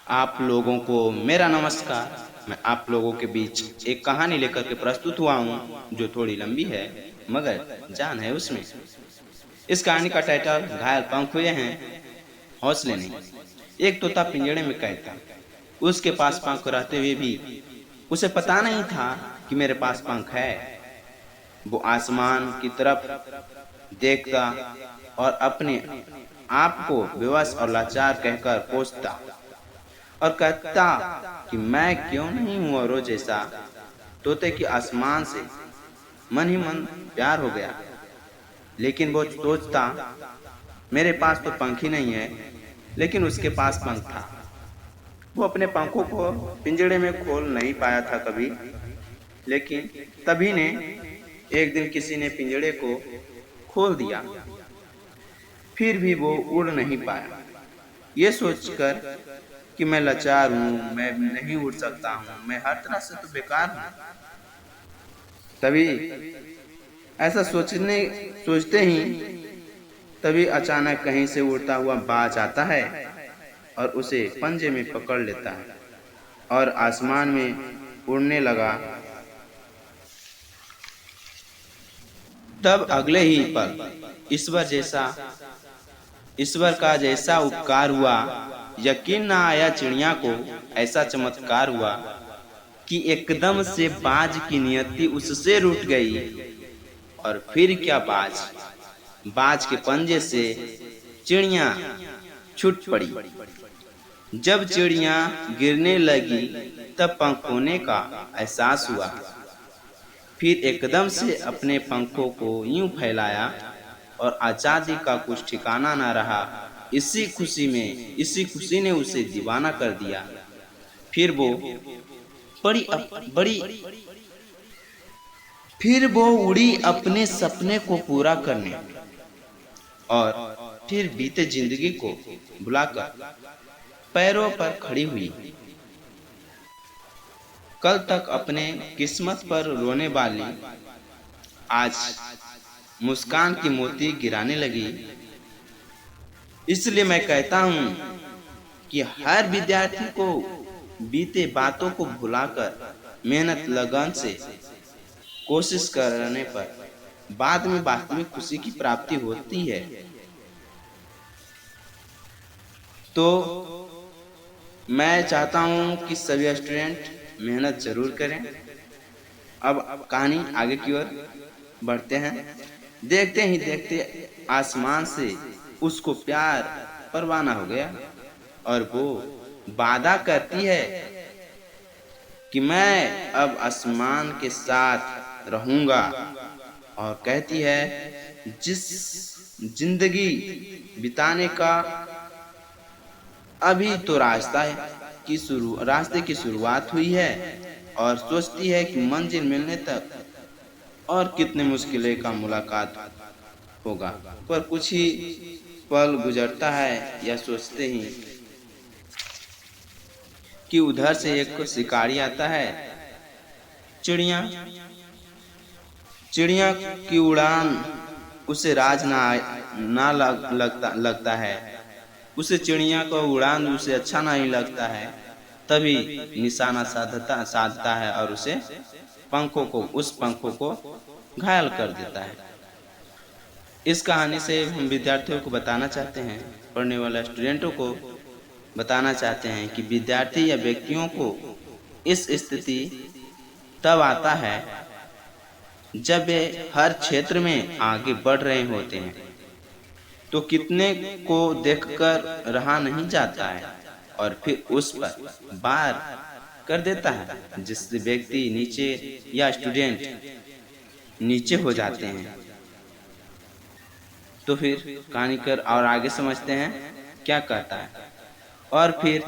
आप लोगों को मेरा नमस्कार। मैं आप लोगों के बीच एक कहानी लेकर के प्रस्तुत हुआ हूँ जो थोड़ी लंबी है मगर जान है उसमें। इस कहानी का टाइटल घायल पंख हुए हैं हौसले नहीं। एक तोता पिंजड़े में कैद था। उसके पास पंख रहते हुए भी उसे पता नहीं था कि मेरे पास पंख है। वो आसमान की तरफ देखता और अपने आप को बेवश और लाचार कहकर कोसता और कहता कि मैं क्यों नहीं हूँ औरों जैसा। तोते की आसमान से मन ही मन प्यार हो गया, लेकिन वो सोचता मेरे पास तो पंख ही नहीं है, लेकिन उसके पास पंख था। वो अपने पंखों को पिंजड़े में खोल नहीं पाया था कभी, लेकिन तभी ने एक दिन किसी ने पिंजड़े को खोल दिया। फिर भी वो उड़ नहीं पाया। ये सोचकर कि मैं लाचार हूँ, मैं नहीं उड़ सकता हूँ, मैं हर तरह से तो बेकार हूँ। तभी ऐसा सोचते ही तभी अचानक कहीं से उड़ता हुआ बाज आता है और उसे पंजे में पकड़ लेता है और आसमान में उड़ने लगा। तब अगले ही पल ईश्वर का जैसा उपकार हुआ। यकीन ना आया चिड़िया को, ऐसा चमत्कार हुआ कि एकदम से बाज की नियति उससे रूठ गई। और फिर क्या, बाज के पंजे से चिड़िया छूट पड़ी। जब चिड़िया गिरने लगी तब पंख होने का एहसास हुआ। फिर एकदम से अपने पंखों को यूं फैलाया और आजादी का कुछ ठिकाना ना रहा। इसी खुशी ने उसे दीवाना कर दिया। फिर वो बड़ी फिर वो उड़ी अपने सपने को पूरा करने और फिर बीते जिंदगी को भुलाकर पैरों पर खड़ी हुई। कल तक अपने किस्मत पर रोने वाली आज मुस्कान की मोती गिराने लगी। इसलिए मैं कहता हूँ कि हर विद्यार्थी को बीते बातों को भुलाकर मेहनत लगन से कोशिश करने पर बाद में वास्तविक खुशी की प्राप्ति होती है। तो मैं चाहता हूँ कि सभी स्टूडेंट मेहनत जरूर करें। अब कहानी आगे की ओर बढ़ते हैं। देखते ही देखते आसमान से उसको प्यार परवाना हो गया और वो वादा करती है कि मैं अब आसमान के साथ रहूंगा। और कहती है जिस जिंदगी बिताने का अभी तो रास्ते की शुरुआत हुई है और सोचती है कि मंजिल मिलने तक और कितने मुश्किलें का मुलाकात होगा। पर कुछ ही पल गुजरता है या सोचते ही कि उधर से एक शिकारी आता है। चिड़िया की उड़ान उसे राज ना लगता है। उसे चिड़िया का उड़ान उसे अच्छा नहीं लगता है। तभी निशाना साधता है और उस पंखों को घायल कर देता है। इस कहानी से हम विद्यार्थियों को बताना चाहते हैं, पढ़ने वाले स्टूडेंटों को बताना चाहते हैं कि विद्यार्थी या व्यक्तियों को इस स्थिति तब आता है जब वे हर क्षेत्र में आगे बढ़ रहे होते हैं तो कितने को देखकर रहा नहीं जाता है और फिर उस पर वार कर देता है, जिससे व्यक्ति नीचे या स्टूडेंट नीचे हो जाते हैं। तो फिर कहानी कर और आगे समझते हैं क्या कहता है। और फिर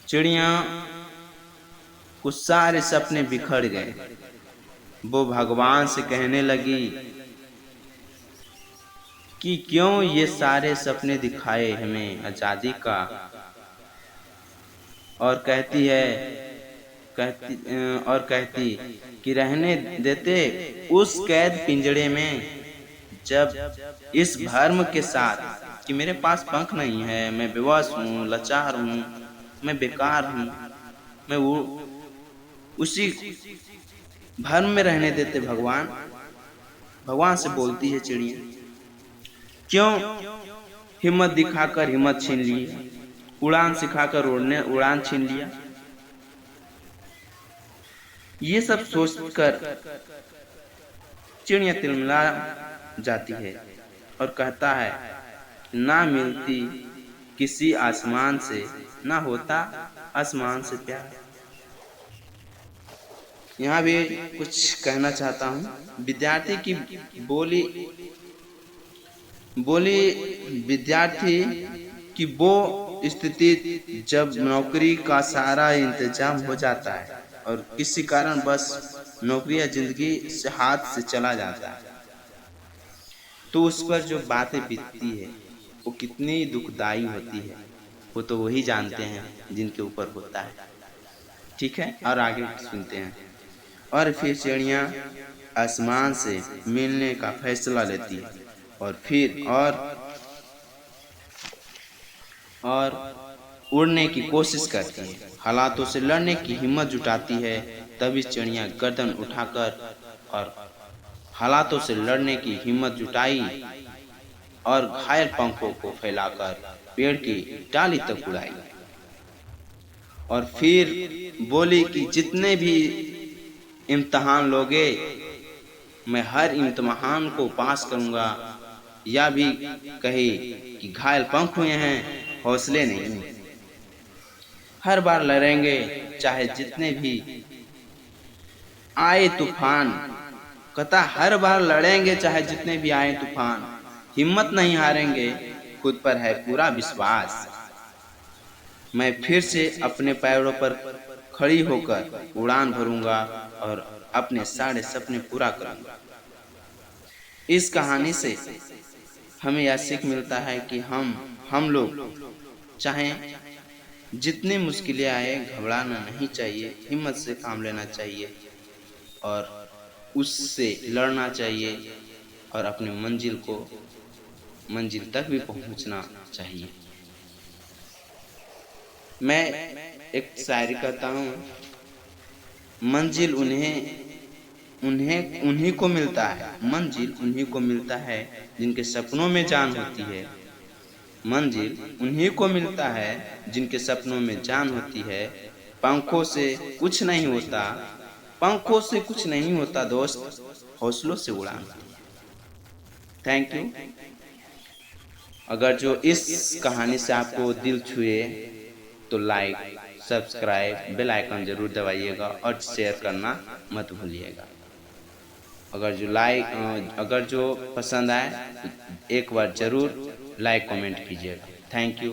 चिड़िया कुछ सारे सपने बिखर गए। वो भगवान से कहने लगी कि क्यों ये सारे सपने दिखाए हमें आजादी का। और कहती कि रहने देते उस कैद पिंजड़े में, जब इस भर्म के साथ कि मेरे पास पंख नहीं है, मैं बेबस हूँ, लाचार हूँ, मैं बेकार हूँ। मैं वो उसी भ्रम में रहने देते भगवान। भगवान से बोलती है चिड़िया, क्यों हिम्मत दिखाकर हिम्मत छीन लिया, उड़ान सिखाकर उड़ने उड़ान छीन लिया। ये सब सोचकर चिड़िया तिलमिला जाती है और कहता है, ना मिलती किसी आसमान से, ना होता आसमान से प्यार। यहाँ भी कुछ कहना चाहता हूँ। विद्यार्थी की बोली बोली विद्यार्थी की वो स्थिति जब नौकरी का सारा इंतजाम हो जाता है और किसी कारण बस नौकरी या जिंदगी से हाथ से चला जाता है, तो उस पर जो बातें बीतती है वो कितनी दुखदाई होती है, वो तो वही जानते हैं जिनके ऊपर होता है। ठीक है, और आगे सुनते हैं। और फिर चिड़िया आसमान से मिलने का फैसला लेती है और फिर और उड़ने की कोशिश करती है, हालातों से लड़ने की हिम्मत जुटाती है। तभी चिड़िया गर्दन उठाकर और हालातों से लड़ने की हिम्मत जुटाई और घायल पंखों को फैलाकर पेड़ की डाली तक उड़ाई और फिर बोली कि जितने भी इम्तहान लोगे, मैं हर इम्तहान को पास करूंगा। या भी कहे कि घायल पंख हुए हैं, हौसले नहीं, हर बार लड़ेंगे चाहे जितने भी आए तूफान। कहता हर बार लड़ेंगे चाहे जितने भी आए तूफान, हिम्मत नहीं हारेंगे, खुद पर है पूरा विश्वास। मैं फिर से अपने पैरों पर खड़ी होकर उड़ान भरूंगा और अपने सारे सपने पूरा करूंगा। इस कहानी से हमें यह सीख मिलता है कि हम लोग चाहे जितनी मुश्किलें आए, घबराना नहीं चाहिए, हिम्मत से काम लेना चाहिए और उससे लड़ना चाहिए और अपने मंजिल तक भी पहुंचना चाहिए। मैं एक शायरी करता हूँ, मंजिल उन्हीं को मिलता है, मंजिल उन्हीं को मिलता है जिनके सपनों में जान होती है। मंजिल उन्हीं को मिलता है जिनके सपनों में जान होती है। पंखों से कुछ नहीं होता, पंखों से कुछ नहीं होता दोस्त, हौसलों से उड़ान होती है। Thank you. अगर जो इस कहानी से आपको दिल छुए तो लाइक, सब्सक्राइब, बेल आइकन जरूर दबाइएगा और शेयर करना मत भूलिएगा। अगर जो पसंद आए तो एक बार जरूर लाइक कमेंट कीजिएगा। Thank you.